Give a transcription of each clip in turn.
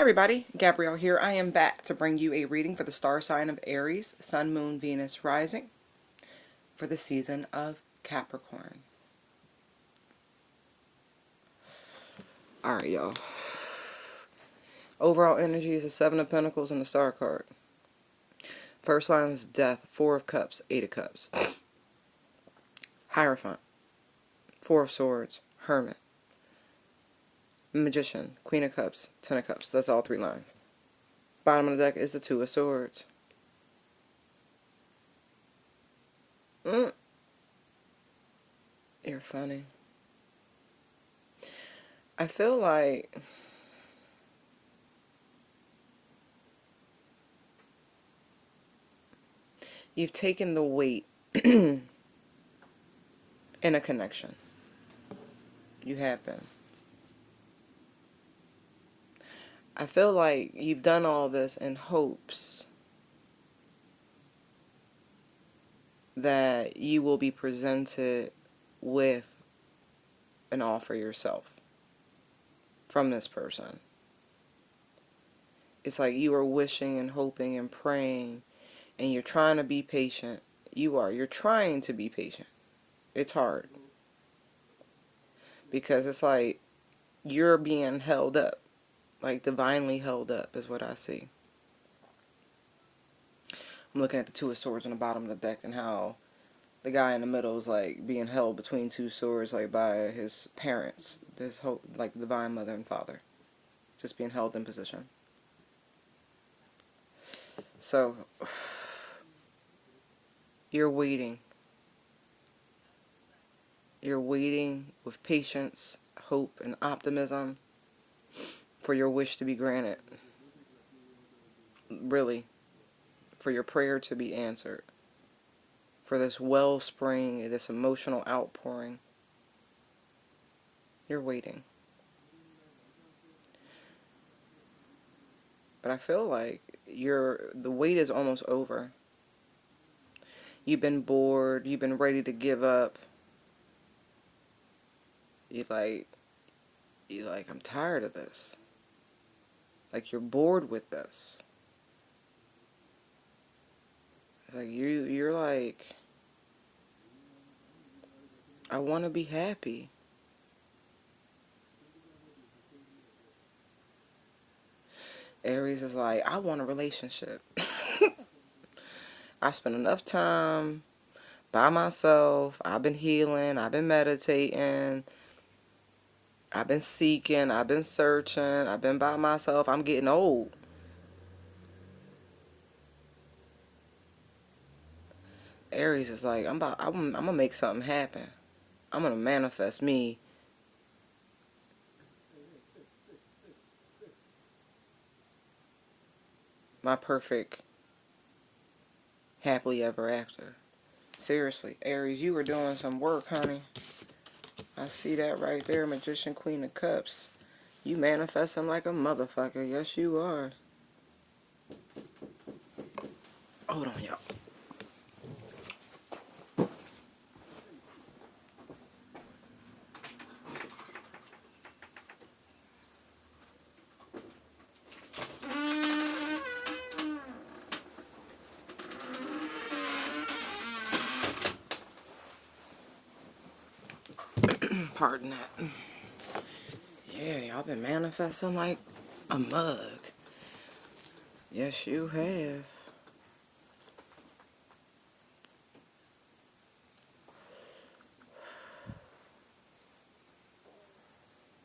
Everybody, Gabrielle here. I am back to bring you a reading for the star sign of Aries, Sun, Moon, Venus, Rising for the season of Capricorn. Alright, y'all. Overall energy is the Seven of Pentacles and the Star card. First line is Death, Four of Cups, Eight of Cups. Hierophant, Four of Swords, Hermit. Magician, Queen of Cups, Ten of Cups. That's all three lines. Bottom of the deck is the Two of Swords. You're funny. I feel like you've taken the weight in a connection. You have been. I feel like you've done all this in hopes that you will be presented with an offer yourself from this person. It's like you are wishing and hoping and praying, and you're trying to be patient. You're trying to be patient. It's hard. Because it's like you're being held up. Like divinely held up is what I see. I'm looking at the Two of Swords on the bottom of the deck and how the guy in the middle is like being held between two swords, like by his parents, this whole like divine mother and father, just being held in position. So you're waiting. You're waiting with patience, hope, and optimism for your wish to be granted. Really, for your prayer to be answered. For this wellspring, this emotional outpouring. You're waiting. But I feel like the wait is almost over. You've been bored, you've been ready to give up. You're like, I'm tired of this. Like you're bored with this. It's like you're like, I want to be happy. Aries is like, I want a relationship. I spend enough time by myself. I've been healing. I've been meditating. I've been seeking. I've been searching. I've been by myself. I'm getting old. Aries is like, I'm gonna make something happen. I'm gonna manifest me my perfect happily ever after. Seriously, Aries, you were doing some work, honey. I see that right there, Magician, Queen of Cups. You manifesting like a motherfucker. Yes, you are. Hold on, y'all. Pardon that. Yeah, y'all been manifesting like a mug. Yes, you have.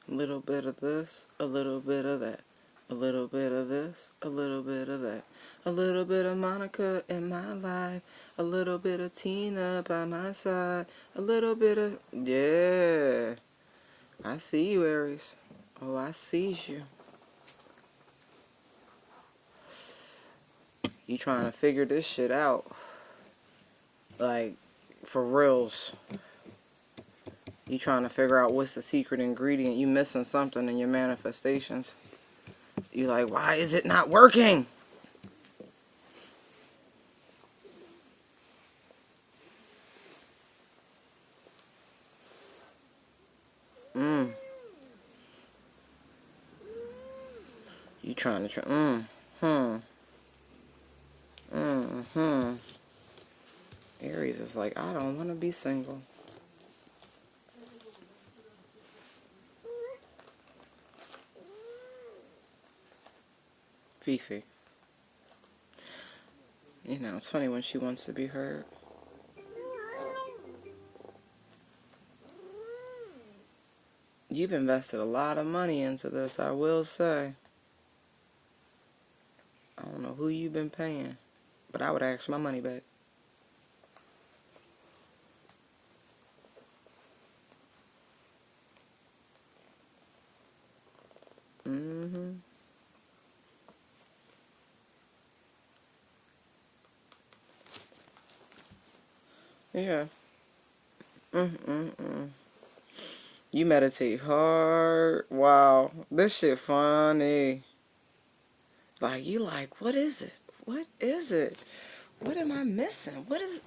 A little bit of this, a little bit of that. A little bit of this, a little bit of that. A little bit of Monica in my life. A little bit of Tina by my side. A little bit of... Yeah. I see you, Aries. Oh, I sees you. You trying to figure this shit out. Like, for reals. You trying to figure out what's the secret ingredient. You missing something in your manifestations. You like, why is it not working? You trying to Aries is like, I don't want to be single. Fifi. You know, it's funny when she wants to be heard. You've invested a lot of money into this, I will say. I don't know who you've been paying, but I would ask my money back. Mm-hmm. Yeah. Mm-mm-mm. You meditate hard. Wow. This shit funny. Like, you like, what is it? What is it? What am I missing? What is...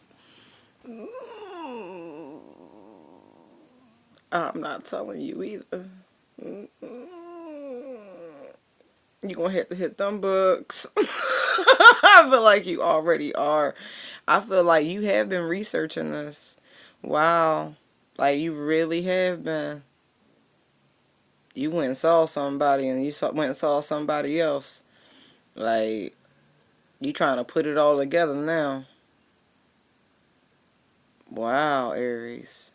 I'm not telling you either. You gonna have to hit them books. I feel like you already are. I feel like you have been researching this. Wow. Like, you really have been. You went and saw somebody and went and saw somebody else. Like, you trying to put it all together now. Wow, Aries.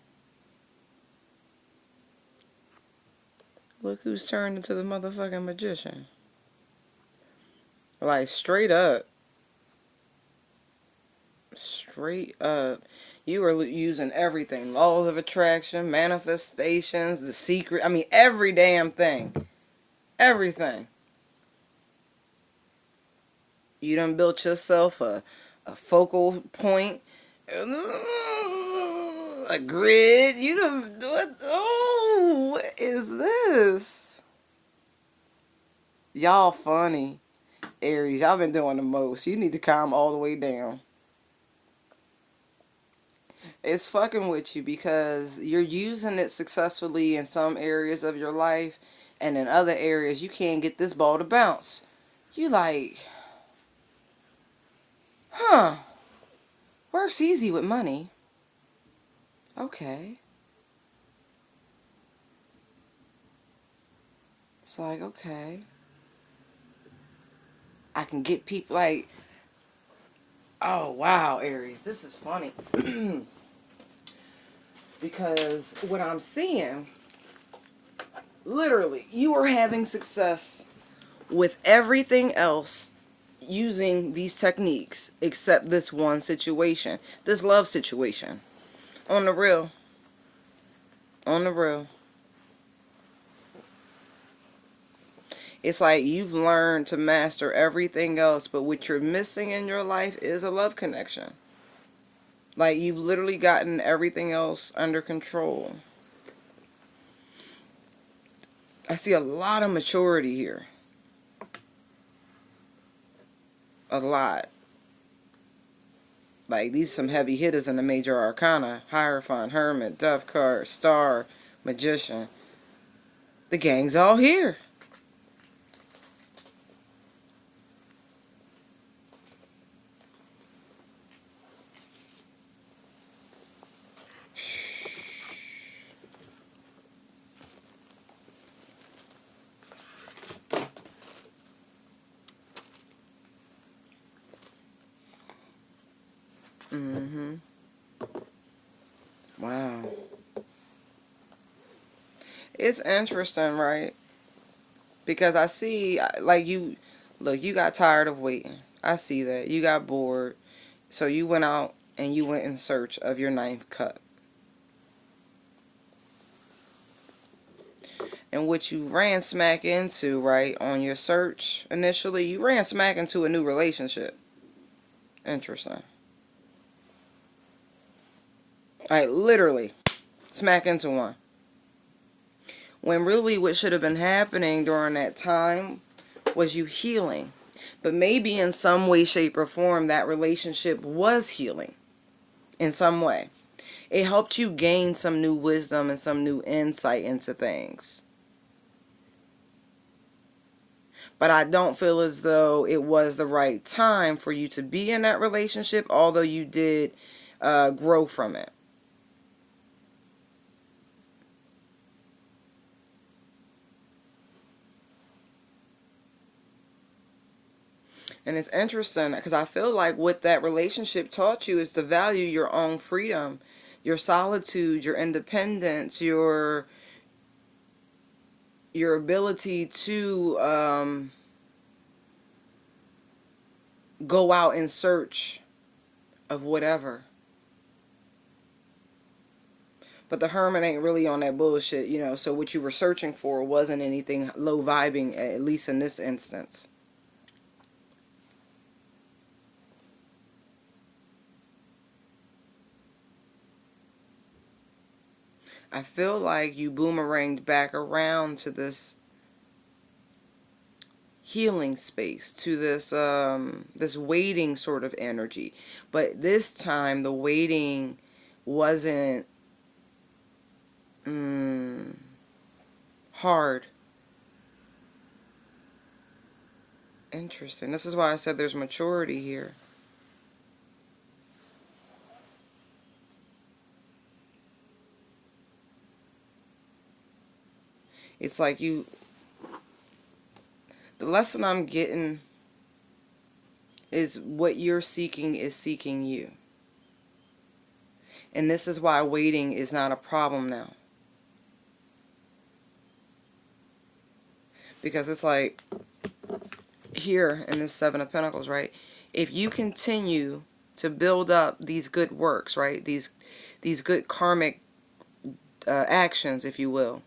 Look who's turned into the motherfucking magician. Like, straight up. Straight up. You are using everything. Laws of attraction, manifestations, the secret. I mean, every damn thing. Everything. You done built yourself a focal point. A grid. You done... what is this? Y'all funny. Aries, y'all been doing the most. You need to calm all the way down. It's fucking with you because you're using it successfully in some areas of your life, and in other areas you can't get this ball to bounce. You like, huh, works easy with money. Okay. It's like, okay, I can get people like, oh wow, Aries, this is funny. Because what I'm seeing, literally, you are having success with everything else using these techniques except this one situation, this love situation. On the real. On the real. It's like you've learned to master everything else, but what you're missing in your life is a love connection. Like, you've literally gotten everything else under control. I see a lot of maturity here. A lot. Like, these some heavy hitters in the major arcana. Hierophant, Hermit, Dove Card, Star, Magician. The gang's all here. Mm-hmm. Wow. It's interesting, right? Because I see, like, you, look, you got tired of waiting. I see that. You got bored. So you went out and you went in search of your ninth cup. And what you ran smack into, right, on your search initially, you ran smack into a new relationship. Interesting. Like, literally, smack into one. When really what should have been happening during that time was you healing. But maybe in some way, shape, or form, that relationship was healing in some way. It helped you gain some new wisdom and some new insight into things. But I don't feel as though it was the right time for you to be in that relationship, although you did grow from it. And it's interesting because I feel like what that relationship taught you is to value your own freedom, your solitude, your independence, your ability to go out in search of whatever. But the hermit ain't really on that bullshit, you know. So what you were searching for wasn't anything low vibing, at least in this instance. I feel like you boomeranged back around to this healing space, to this waiting sort of energy. But this time the waiting wasn't hard. Interesting. This is why I said there's maturity here. It's like the lesson I'm getting is what you're seeking is seeking you. And this is why waiting is not a problem now. Because it's like here in this Seven of Pentacles, right? If you continue to build up these good works, right? These good karmic actions, if you will,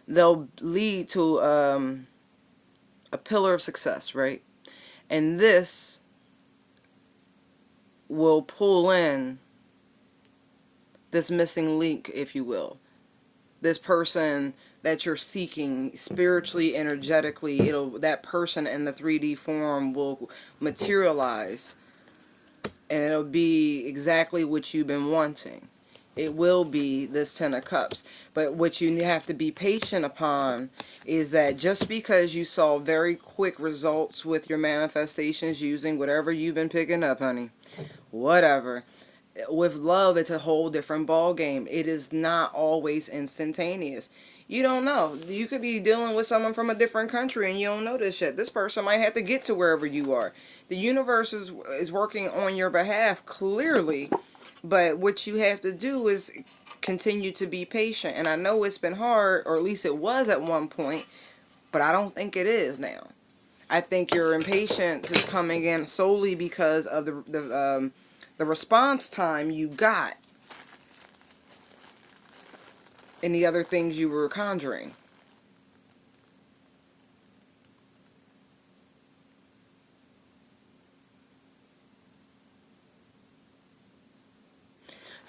they'll lead to a pillar of success, right? And this will pull in this missing link, if you will. This person that you're seeking spiritually, energetically, that person in the 3D form will materialize, and it'll be exactly what you've been wanting. It will be this Ten of Cups. But what you have to be patient upon is that just because you saw very quick results with your manifestations using whatever you've been picking up, honey, whatever, with love, it's a whole different ball game. It is not always instantaneous. You don't know. You could be dealing with someone from a different country and you don't know this yet. This person might have to get to wherever you are. The universe is working on your behalf, clearly. But what you have to do is continue to be patient. And I know it's been hard, or at least it was at one point, but I don't think it is now. I think your impatience is coming in solely because of the response time you got in the other things you were conjuring.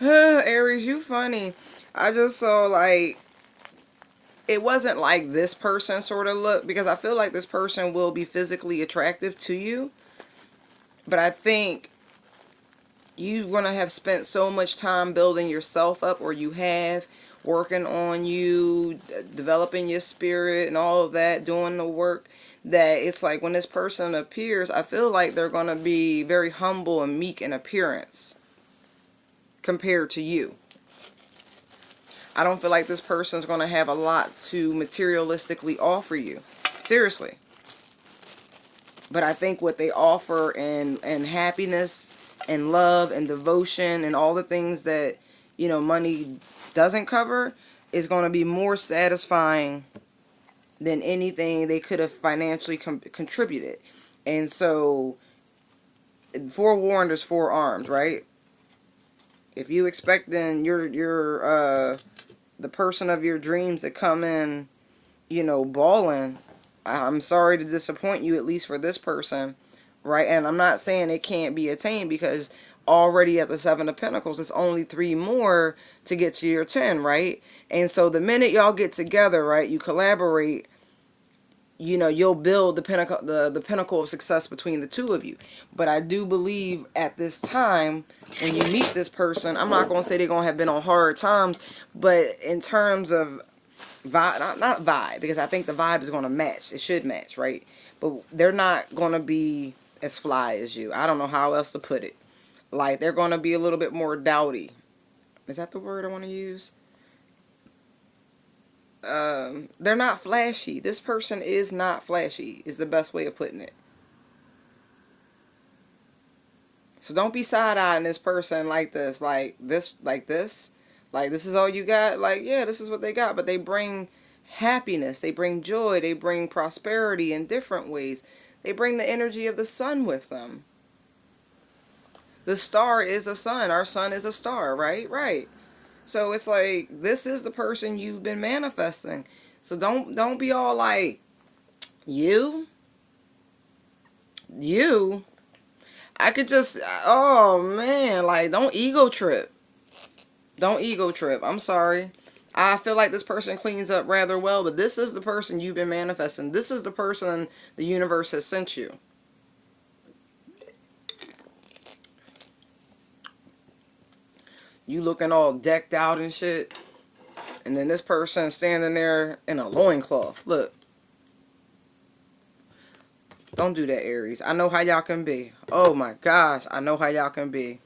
Aries, you funny. I just saw like it wasn't like this person sort of look, because I feel like this person will be physically attractive to you, but I think you're going to have spent so much time building yourself up, or you have, working on you, developing your spirit and all of that, doing the work, that it's like when this person appears, I feel like they're going to be very humble and meek in appearance compared to you. I don't feel like this person's going to have a lot to materialistically offer you. Seriously. But I think what they offer in happiness and love and devotion and all the things that, you know, money doesn't cover is going to be more satisfying than anything they could have financially contributed. And so, forewarned is forearmed, right? If you expect then the person of your dreams to come in, you know, balling, I'm sorry to disappoint you, at least for this person, right? And I'm not saying it can't be attained, because already at the Seven of Pentacles, it's only 3 more to get to your 10, right? And so the minute y'all get together, right, you collaborate, you know, you'll build the pinnacle of success between the two of you. But I do believe at this time, when you meet this person, I'm not going to say they're going to have been on hard times, but in terms of vibe, not vibe, because I think the vibe is going to match. It should match, right? But they're not going to be as fly as you. I don't know how else to put it. Like, they're going to be a little bit more dowdy. Is that the word I want to use? They're not flashy. This person is not flashy, is the best way of putting it. So don't be side-eyeing this person like this, like this, like this. Like, this is all you got? Like, yeah, this is what they got. But they bring happiness. They bring joy. They bring prosperity in different ways. They bring the energy of the sun with them. The star is a sun. Our sun is a star, right? Right. So it's like, this is the person you've been manifesting. So don't be all like, you? You? I could just, oh man, like, don't ego trip. Don't ego trip. I'm sorry. I feel like this person cleans up rather well, but this is the person you've been manifesting. This is the person the universe has sent you. You looking all decked out and shit, and then this person standing there in a loincloth. Look. Don't do that, Aries. I know how y'all can be. Oh my gosh, I know how y'all can be.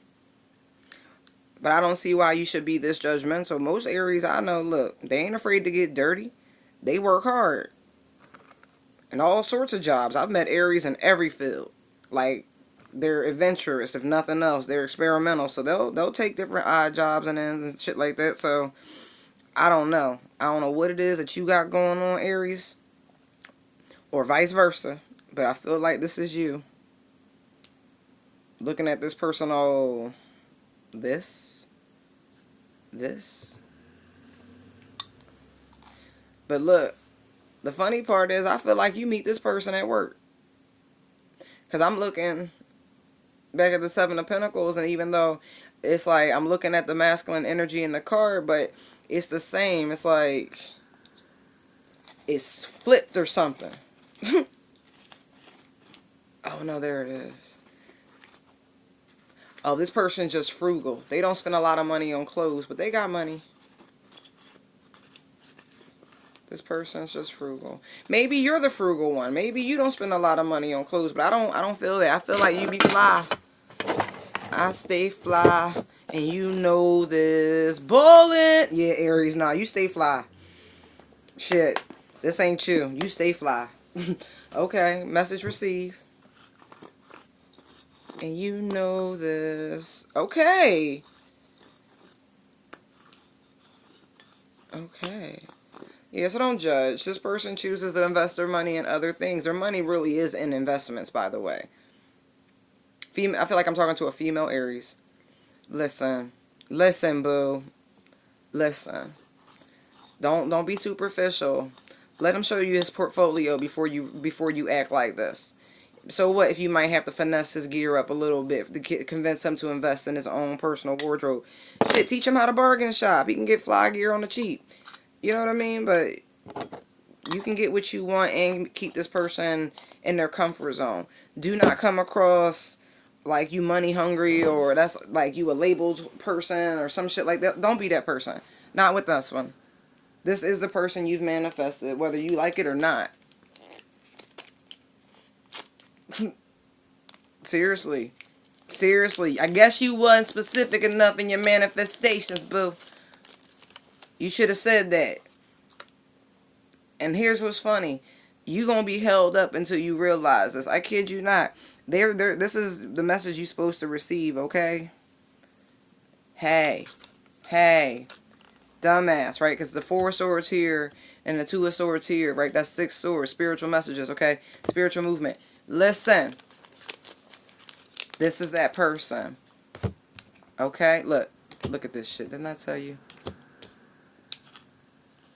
But I don't see why you should be this judgmental. Most Aries I know, look, they ain't afraid to get dirty. They work hard. In all sorts of jobs. I've met Aries in every field. Like, they're adventurous, if nothing else. They're experimental. So they'll take different odd jobs and shit like that. So, I don't know. I don't know what it is that you got going on, Aries. Or vice versa. But I feel like this is you. Looking at this person, oh, this. But look, the funny part is I feel like you meet this person at work. Because I'm looking back at the Seven of Pentacles, and even though it's like I'm looking at the masculine energy in the card, but it's the same. It's like it's flipped or something. Oh, no, there it is. Oh, this person's just frugal. They don't spend a lot of money on clothes, but they got money. This person's just frugal. Maybe you're the frugal one. Maybe you don't spend a lot of money on clothes, but I don't feel that. I feel like you be fly. I stay fly, and you know this. Ballin'. Yeah, Aries, nah, you stay fly. Shit, this ain't you. You stay fly. Okay, message received. And you know this. Okay. Okay. Yeah, so don't judge. This person chooses to invest their money in other things. Their money really is in investments, by the way. I feel like I'm talking to a female Aries. Listen. Listen, boo. Listen. Don't be superficial. Let him show you his portfolio before you act like this. So what if you might have to finesse his gear up a little bit to convince him to invest in his own personal wardrobe? Shit, teach him how to bargain shop. He can get fly gear on the cheap. You know what I mean? But you can get what you want and keep this person in their comfort zone. Do not come across like you money hungry, or that's like you a labeled person or some shit like that. Don't be that person. Not with this one. This is the person you've manifested, whether you like it or not. Seriously. Seriously. I guess you wasn't specific enough in your manifestations, boo. You should have said that. And here's what's funny. You gonna be held up until you realize this. I kid you not. This is the message you're supposed to receive, okay? Hey. Hey. Dumbass, right? Because the 4 of Swords here and the 2 of Swords here, right? That's 6 swords. Spiritual messages, okay? Spiritual movement. Listen. This is that person. Okay? Look. Look at this shit. Didn't I tell you?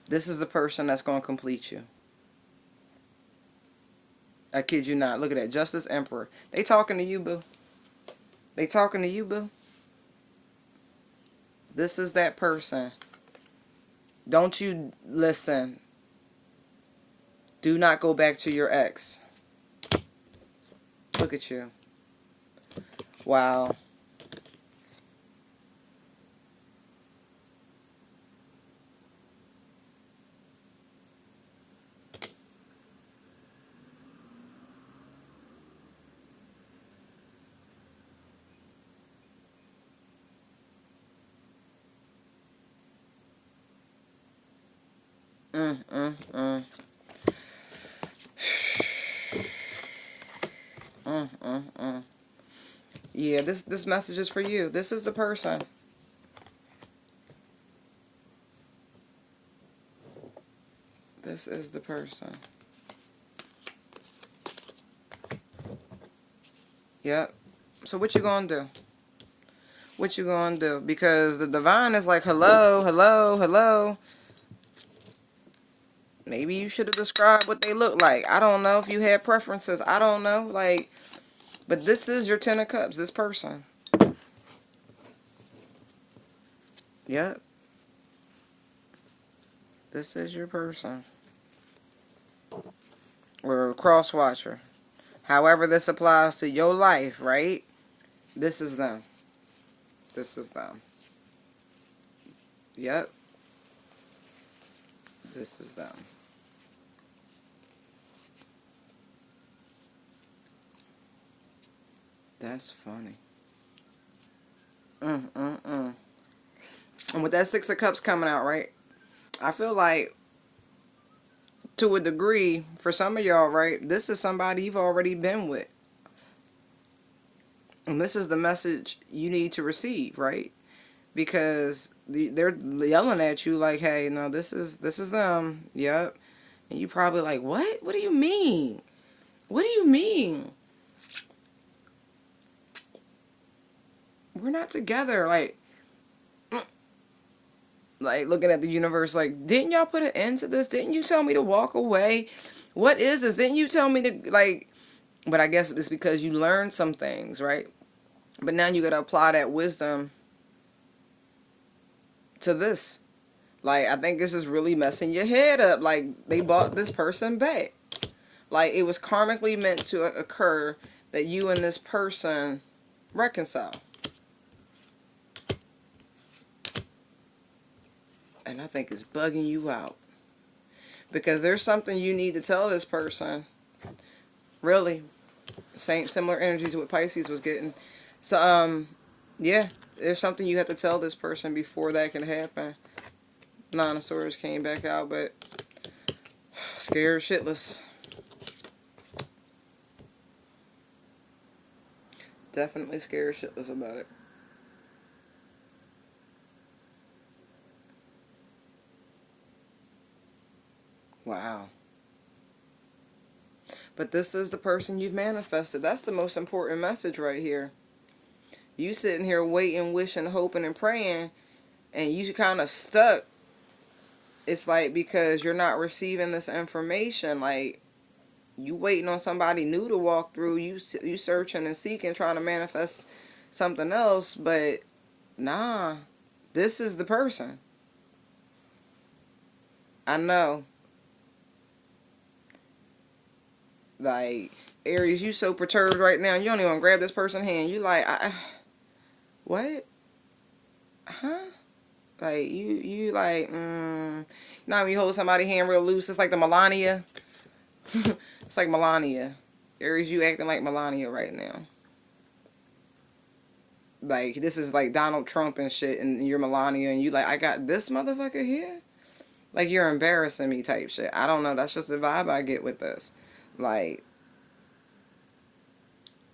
This is the person that's going to complete you. I kid you not. Look at that. Justice Emperor. They talking to you, boo. They talking to you, boo. This is that person. Don't you listen. Do not go back to your ex. Look at you. Wow. Mm, mm, mm. Mm, mm, mm. Yeah, this message is for you. This is the person. This is the person. Yep. So what you gonna do? What you gonna do? Because the divine is like, hello, hello, hello. Maybe you should have described what they look like. I don't know if you had preferences. I don't know. Like, but this is your Ten of Cups, this person. Yep. This is your person. Or a cross watcher. However this applies to your life, right? This is them. This is them. Yep. This is them. That's funny. And with that Six of Cups coming out, right? I feel like, to a degree, for some of y'all, right? This is somebody you've already been with. And this is the message you need to receive, right? Because they're yelling at you like, hey, no, this is them. Yep. And you probably like, what? What do you mean? What do you mean? We're not together. Like looking at the universe like, didn't y'all put an end to this? Didn't you tell me to walk away? What is this? Didn't you tell me to, like, but I guess it's because you learned some things, right? But now you got to apply that wisdom to this. Like, I think this is really messing your head up. Like, they bought this person back. Like, it was karmically meant to occur that you and this person reconcile. And I think it's bugging you out. Because there's something you need to tell this person. Really. Similar energy to what Pisces was getting. So, yeah. There's something you have to tell this person before that can happen. Nine of Swords came back out, but scared shitless. Definitely scared shitless about it. Wow. But this is the person you've manifested. That's the most important message right here. You sitting here waiting, wishing, hoping, and praying, and you kind of stuck. It's like because you're not receiving this information. Like, you waiting on somebody new to walk through. You searching and seeking, trying to manifest something else. But nah, this is the person. I know. Like, Aries, you so perturbed right now. You don't even grab this person's hand. You like, what? Huh? Like, you like, now when you hold somebody's hand real loose, it's like the Melania. It's like Melania. Aries, you acting like Melania right now. Like, this is like Donald Trump and shit, and you're Melania, and you like, I got this motherfucker here? Like, you're embarrassing me type shit. I don't know. That's just the vibe I get with this. Like,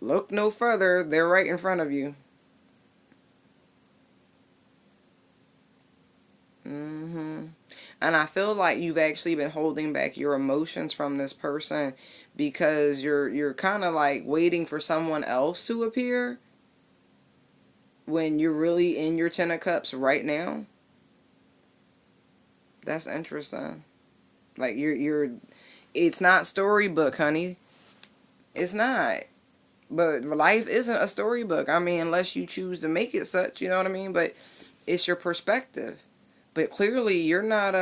look no further. They're right in front of you. And I feel like you've actually been holding back your emotions from this person because you're kind of like waiting for someone else to appear when you're really in your Ten of Cups right now. That's interesting. Like, you're it's not storybook, honey. It's not. But life isn't a storybook. I mean, unless you choose to make it such, you know what I mean? But it's your perspective. But clearly you're not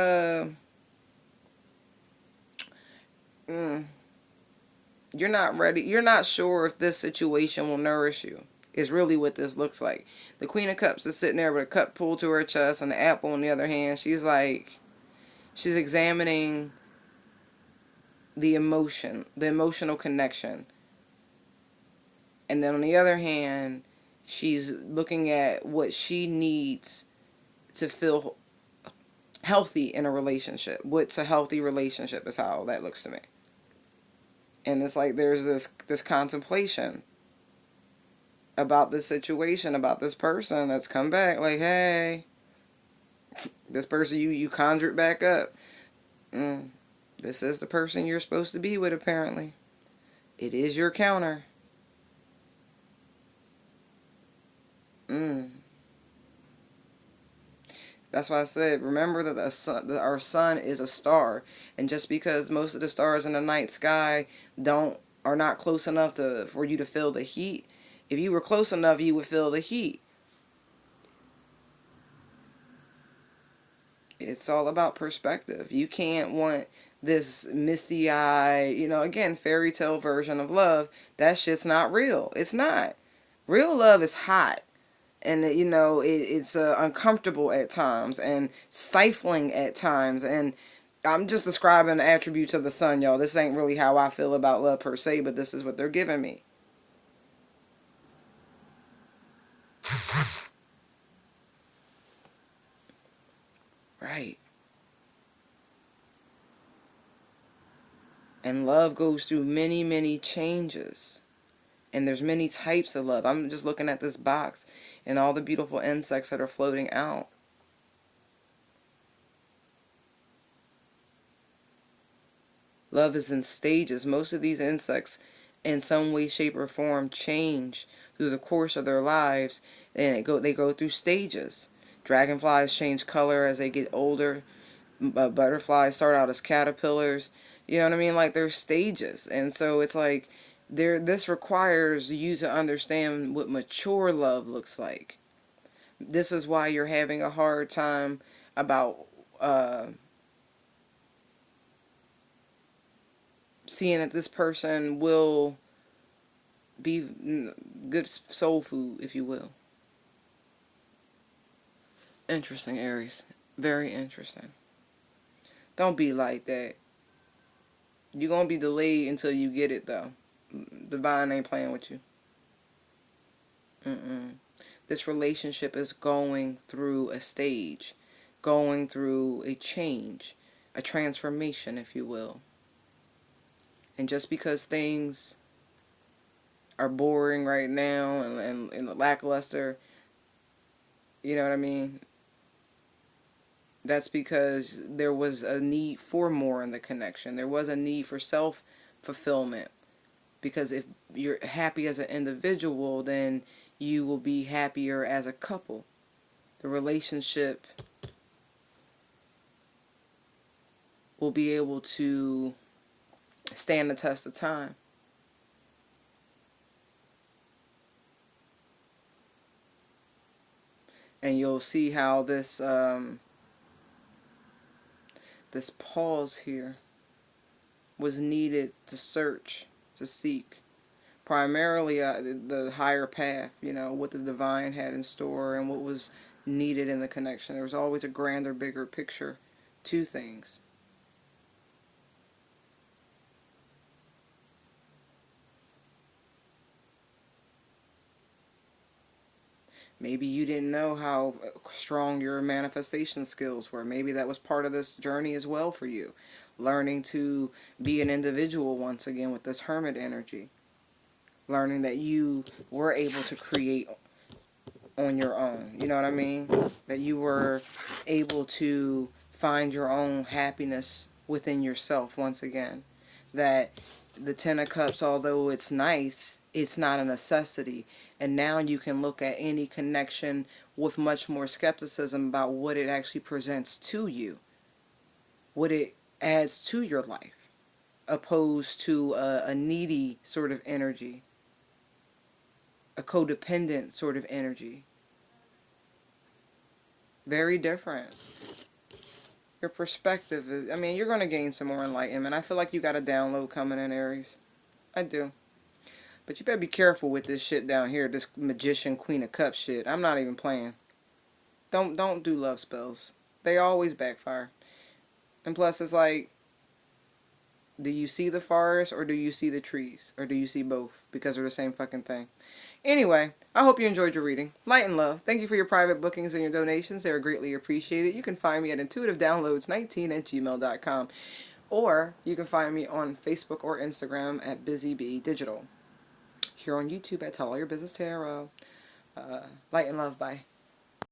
you're not ready. You're not sure if this situation will nourish you. Is really what this looks like. The Queen of Cups is sitting there with a cup pulled to her chest and the apple on the other hand. She's like, she's examining the emotion, the emotional connection. And then on the other hand, she's looking at what she needs to feel healthy in a relationship. What's a healthy relationship is how that looks to me. And it's like there's this contemplation about this situation, about this person that's come back. Like, hey, this person you conjured back up. This is the person you're supposed to be with, apparently. It is your counter. That's why I said, remember that our sun is a star, and just because most of the stars in the night sky are not close enough for you to feel the heat, if you were close enough, you would feel the heat. It's all about perspective. You can't want this misty eye, again, fairy tale version of love. That shit's not real. It's not. Real love is hot. And it's uncomfortable at times and stifling at times. And I'm just describing the attributes of the sun, y'all. This ain't really how I feel about love per se, but this is what they're giving me. Right. And love goes through many, many changes. And there's many types of love. I'm just looking at this box and all the beautiful insects that are floating out. Love is in stages. Most of these insects, in some way, shape, or form, change through the course of their lives, and they go through stages. Dragonflies change color as they get older. Butterflies start out as caterpillars. You know what I mean? Like, there's stages, and so it's like this requires you to understand what mature love looks like. This is why you're having a hard time about seeing that this person will be good soul food, if you will. Interesting, Aries. Very interesting. Don't be like that. You're going to be delayed until you get it, though. Divine ain't playing with you. This relationship is going through a stage, going through a change, a transformation, if you will. And just because things are boring right now and lackluster, you know what I mean? That's because there was a need for more in the connection. There was a need for self-fulfillment. Because if you're happy as an individual, then you will be happier as a couple. The relationship will be able to stand the test of time. And you'll see how this pause here was needed to search, to seek. Primarily the higher path, what the divine had in store and what was needed in the connection. There was always a grander, bigger picture to things. Maybe you didn't know how strong your manifestation skills were. Maybe that was part of this journey as well for you. Learning to be an individual once again with this hermit energy. Learning that you were able to create on your own. You know what I mean? That you were able to find your own happiness within yourself once again. That the Ten of Cups, although it's nice, it's not a necessity. And now you can look at any connection with much more skepticism about what it actually presents to you. What it adds to your life. Opposed to a needy sort of energy. A codependent sort of energy. Very different. Your perspective is, you're going to gain some more enlightenment. I feel like you got a download coming in, Aries. I do. But you better be careful with this shit down here, this magician, Queen of Cups shit. I'm not even playing. Don't do love spells. They always backfire. And plus, it's like, Do you see the forest or do you see the trees? Or do you see both? Because they're the same fucking thing. Anyway, I hope you enjoyed your reading. Light and love. Thank you for your private bookings and your donations. They are greatly appreciated. You can find me at intuitivedownloads19@gmail.com. Or you can find me on Facebook or Instagram at BusyBeeDigital. Here on YouTube at Tell All Your Business Tarot. Light and love. Bye.